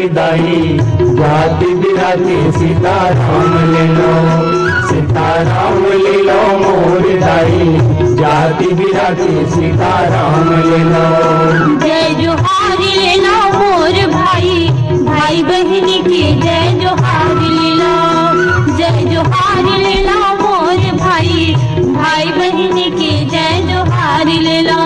दाई, जाति बिराती सीताराम ले लो, सीताराम ले लो मोर दाई, जाति बिराती सीताराम ले लो। जय जोहार ले लो मोर भाई, भाई बहन की जय जोहार ले लो, जय जोहार ले लो मोर भाई, भाई बहन की जय जोहार ले लो।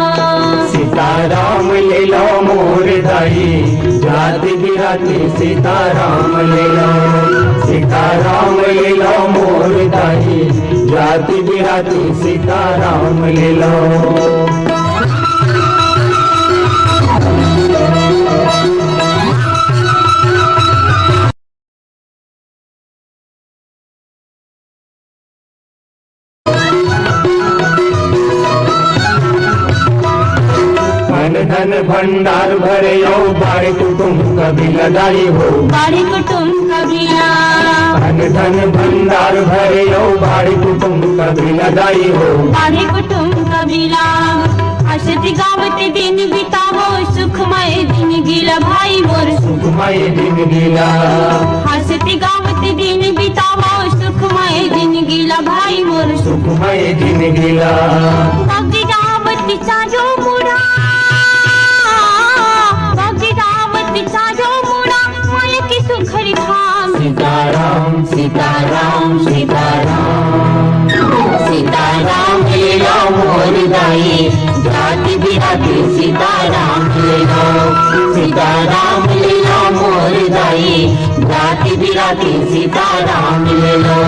सीताराम ले लो मोर दाई, जाति बिराती सीताराम ले लो, सीताराम ले लो मोर दाई, जाति बिराती सीताराम ले लो। धन भंडार भरे यो, बाड़ी कुटुंब कभी लदाई हो, बाड़ी कुटुंब कबीला। धन भंडार भरे यो, बाड़ी कुटुंब कभी लदाई हो, बाड़ी कुटुंब कबीला। हसती गावती दिन बितावो, सुखमय दिन गिला भाई मोर, सुखमय दिन गिला। हसती गावती दिन बितावो, सुखमय दिन गिला भाई मोर, सुखमय दिन गिला। भक्ति गावती चाजो मुड़ा, भक्ति गावती चाजो मुड़ा, माया की सुखरी धाम। सीताराम सीताराम सीताराम, सीताराम ले लो मोर दाई, जाति बिराती सीताराम ले लो, सीताराम ले लो मोर दाई, जाति बिराती सीताराम ले लो।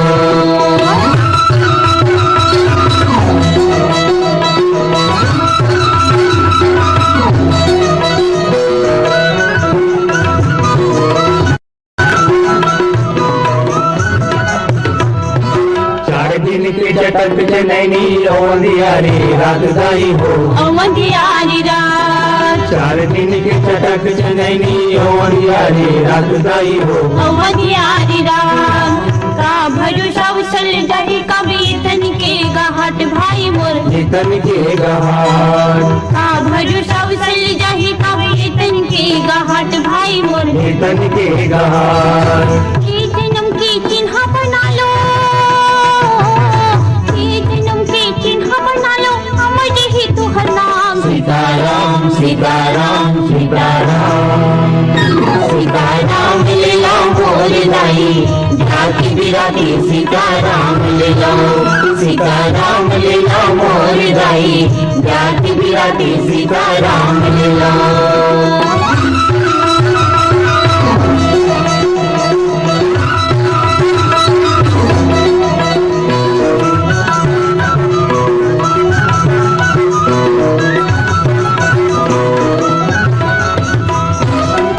जटक जनैनी अवधियारी रात दाई हो, अवधियारी रात। 4 दिन की चटक जनैनी अवधियारी रात दाई हो, अवधियारी रात। का भरोसा उछल जाही कभी तन के घाट भाई मोर, तन के घाट। का भरोसा उछल जाही कभी तन के घाट भाई मोर, तन के घाट। की जन्म की चिन्ह बना लो, सीताराम सीताराम सीताराम, सीताराम ले लो मोर दाई, जाति बिराती सीताराम ले लो, सीताराम ले लो मोर दाई, जाति बिराती सीताराम ले लो।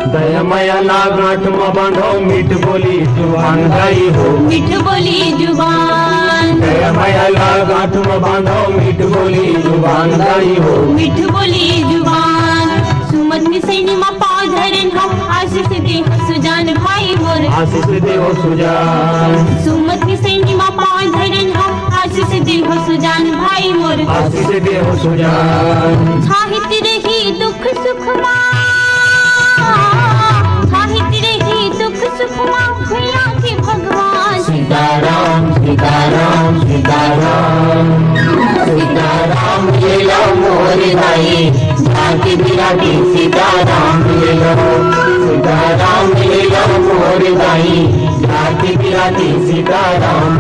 दयामया ना गांठ में बांधो, मीठ बोली जुबान दाई हो, मीठ बोली जुबान। दयामया ना गांठ में बांधो, मीठ बोली जुबान दाई हो, मीठ बोली जुबान। सुमत मिसैनी मा पाँव धरन हम, आशीष दे सुजान भाई मोर, आशीष दे हो सुजान। सुमत मिसैनी मा पाँव धरन हम, आशीष दे हो सुजान भाई मोर, आशीष दे हो सुजान। छाहित रही दुख सुख मा, छाहित रही दुख सुख मा, भैया के भगवान। सीताराम सीताराम सीताराम, सीताराम ले लो मोर दाई, जाति बिराती सीताराम ले लो, सीताराम ले लो मोर दाई, जाति बिराती सीताराम